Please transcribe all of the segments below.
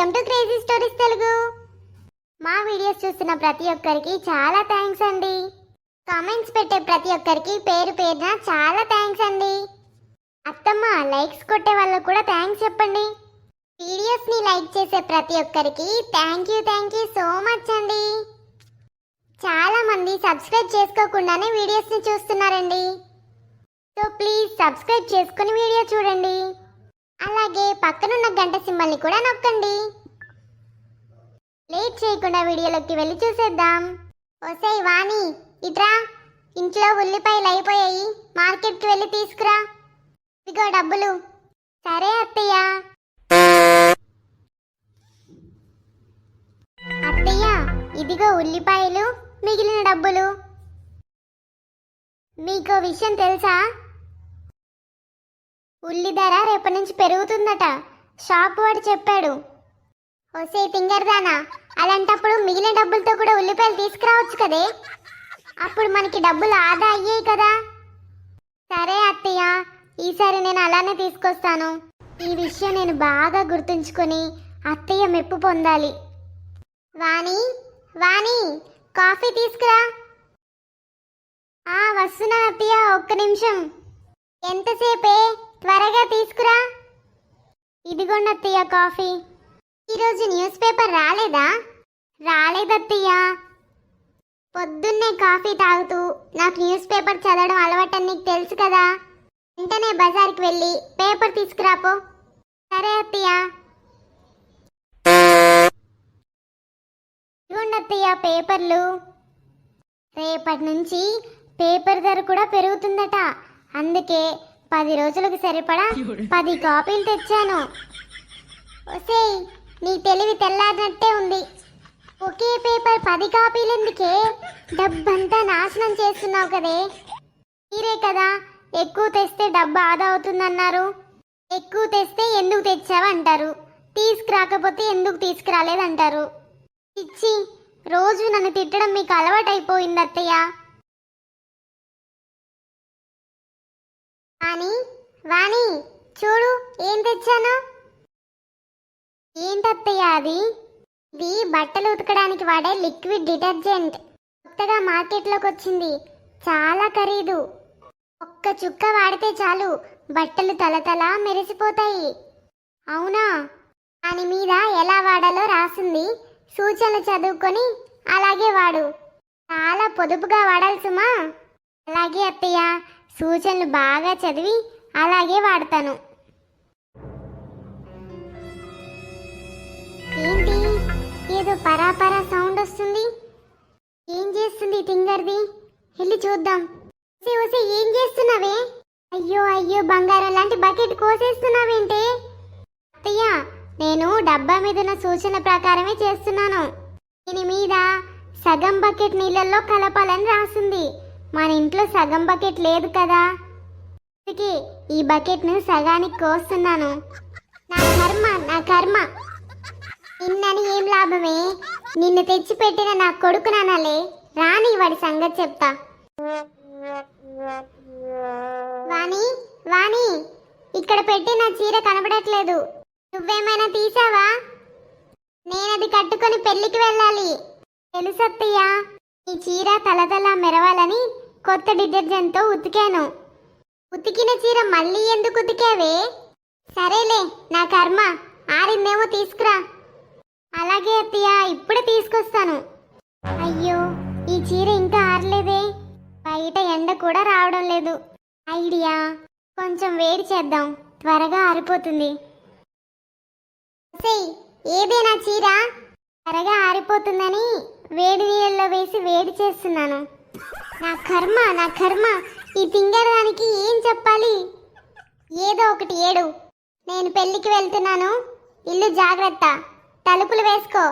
Welcome to crazy stories Telugu. మా videos చూస్తున్న ప్రతి ఒక్కరికి చాలా థ్యాంక్స్ అండి. కామెంట్స్ పెట్టే ప్రతి ఒక్కరికి పేరు పేరున చాలా థ్యాంక్స్ అండి. అత్తమ్మ లైక్స్ కొట్టే వాళ్ళకు కూడా థ్యాంక్స్ చెప్పండి. వీడియోస్ ని లైక్ చేసే ప్రతి ఒక్కరికి థ్యాంక్ యూ సో మచ్ అండి. చాలా మంది సబ్స్క్రైబ్ చేసుకోకుండానే వీడియోస్ ని చూస్తున్నారండి. సో ప్లీజ్ సబ్స్క్రైబ్ చేసుకుని వీడియో చూడండి. అలాగే పక్కనున్న గంట సింబల్ని కూడా నొక్కండి. లేట్ చేయకుండా వీడియోలోకి వెళ్ళి చూసేద్దాం. ఓసే వాణి ఇట్రా, ఇంట్లో ఉల్లిపాయలు అయిపోయాయి, మార్కెట్కి వెళ్ళి తీసుకురా. ఇదిగో డబ్బులు. సరే అత్తయ్య. అత్తయ్య ఇదిగో ఉల్లిపాయలు, మిగిలిన డబ్బులు. మీకో విషయం తెలుసా? ఉల్లి ధర రేపటి నుంచి పెరుగుతుందట, షాప్ వాడు చెప్పాడు. ఓసే తింగర్దానా, అలాంటప్పుడు మిగిలిన డబ్బులతో కూడా ఉల్లిపాయలు తీసుకురావచ్చు కదే, అప్పుడు మనకి డబ్బులు ఆదా అయ్యాయి కదా. సరే అత్తయ్య, ఈసారి నేను అలానే తీసుకొస్తాను. ఈ విషయం నేను బాగా గుర్తుంచుకొని అత్తయ్య మెప్పు పొందాలి. వాణి వాణి కాఫీ తీసుకురా. వస్తున్నా అత్తయ్య, ఒక్క నిమిషం. ఎంతసేపే, త్వరగా తీసుకురా. ఇదిగోండి అత్తయ్య కాఫీ. ఈరోజు న్యూస్ పేపర్ రాలేదా? రాలేదత్తయ్య. పొద్దున్నే కాఫీ తాగుతూ నాకు న్యూస్ పేపర్ చదవడం అలవాటని నీకు తెలుసు కదా. వెంటనే బజార్కి వెళ్ళి పేపర్ తీసుకురాపో. సరే అత్తయ్య. ఇదిగోండి అత్తయ్య పేపర్లు. రేపటి నుంచి పేపర్ ధర కూడా పెరుగుతుందట, అందుకే 10 రోజులకు సరిపడా 10 కాపీలు తెచ్చాను. ఒసేయ్, నీ తెలివి తెల్లారినట్టే ఉంది. ఒకే పేపర్ 10 కాపీలు ఎందుకే? డబ్బంతా నాశనం చేస్తున్నావు కదే. మీరే కదా ఎక్కువ తెస్తే డబ్బు ఆదా అవుతుందన్నారు. ఎక్కువ తెస్తే ఎందుకు తెచ్చావంటారు, తీసుకురాకపోతే ఎందుకు తీసుకురాలేదంటారు. ఇచ్చి రోజు నన్ను తిట్టడం మీకు అలవాటైపోయింది అత్తయ్య. వాణి వాణి చూడు ఏం తెచ్చాను. ఏంటత్తయ్య అది? ఇది బట్టలు ఉతకడానికి వాడే లిక్విడ్ డిటర్జెంట్. కొత్తగా మార్కెట్లోకి వచ్చింది, చాలా ఖరీదు. ఒక్క చుక్క వాడితే చాలు బట్టలు తలతల మెరిసిపోతాయి. అవునా? దాని మీద ఎలా వాడాలో రాసింది, సూచనలు చదువుకొని అలాగే వాడు. చాలా పొదుపుగా వాడాలి సుమా. అలాగే అత్తయ్య, సూచనలు బాగా చదివి అలాగే వాడతాను. ఏంటి ఏదో పరాపరా సౌండ్ వస్తుంది? ఏం చేస్తుంది తింగర్ది? వెళ్ళి చూద్దాం. ఏం చేస్తున్నావే? అయ్యో అయ్యో, బంగారం లాంటి బకెట్ కోసేస్తున్నావేంటే? అత్తయ్య, నేను డబ్బా మీద ఉన్న సూచన ప్రకారమే చేస్తున్నాను. దీని మీద సగం బకెట్ నీళ్ళల్లో కలపాలని రాసింది. మన ఇంట్లో సగం బకెట్ లేదు కదా, అందుకే ఈ బకెట్ను సగానికి కోస్తున్నాను. నా కర్మ. నిన్నని ఏం లాభమే, నిన్ను తెచ్చిపెట్టిన నా కొడుకునానాలే. రాని వాడి సంగతి చెప్తా. వాణి వాణి, ఇక్కడ పెట్టి నా చీర కనబడట్లేదు, నువ్వేమైనా తీసావా? నేనది కట్టుకొని పెళ్లికి వెళ్ళాలి. తెలుసత్తయ్య, ఈ చీర తలతల మెరవాలని కొత్త డిటర్జెంట్తో ఉతికాను. ఉతికిన చీర మళ్ళీ ఎందుకు ఉతికావే? సరేలే, నా కర్మ. ఆరిందేమో తీసుకురా. అలాగే అత్తయ్య, ఇప్పుడే తీసుకొస్తాను. అయ్యో, ఈ చీర ఇంకా ఆరలేదే. బయట ఎండ కూడా రావడం లేదు. ఐడియా, కొంచెం వేడి చేద్దాం, త్వరగా ఆరిపోతుంది. ఏదేనా చీర త్వరగా ఆరిపోతుందని వేడి నీళ్ళలో వేసి వేడి చేస్తున్నాను. నా కర్మ. ఈ తింగరదానికి ఏం చెప్పాలి? ఏదో ఒకటి ఏడు. నేను పెళ్లికి వెళ్తున్నాను, ఇల్లు జాగ్రత్త, తలుపులు వేసుకో.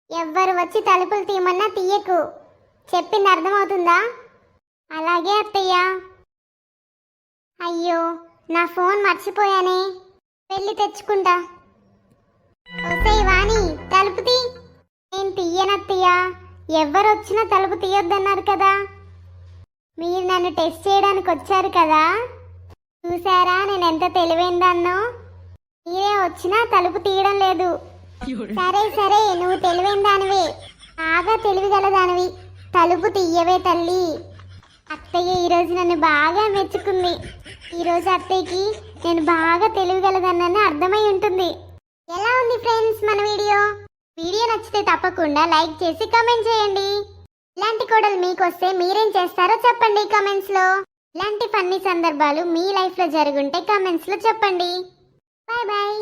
ఎవ్వరు వచ్చి తలుపులు తీయమన్నా తీయకు. చెప్పింది అర్థమవుతుందా? అలాగే అత్తయ్య. అయ్యో, నా ఫోన్ మర్చిపోయానే, వెళ్ళి తెచ్చుకుంటా. ఓసే వాణి, తలుపు తీ. నేను తీయనత్తయ్య, ఎవ్వరు వచ్చినా తలుపు తీయొద్దన్నారు కదా. మీరు నన్ను టెస్ట్ చేయడానికి వచ్చారు కదా, చూసారా నేను ఎంత తెలివైందన్నో. మీరే వచ్చినా తలుపు తీయడం లేదు. సరే సరే, నువ్వు తెలివైన దానివే, బాగా తెలివిగల దానివి. తలుపు తీయవే తల్లి. అత్తయ్య ఈరోజు నన్ను బాగా మెచ్చుకుంది. ఈరోజు అత్తయ్యకి నేను బాగా తెలివిగలదన్నని అర్థమై ఉంటుంది. ఎలా ఉంది ఫ్రెండ్స్ మన వీడియో? వీడియో నచ్చితే తప్పకుండా లైక్ చేసి కామెంట్ చేయండి. ఇలాంటి కోడలు మీకు వస్తే మీరేం చేస్తారో చెప్పండి కామెంట్స్ లో. ఇలాంటి ఫన్నీ సందర్భాలు మీ లైఫ్ లో జరుగుంటే కామెంట్స్ లో చెప్పండి. Bye bye.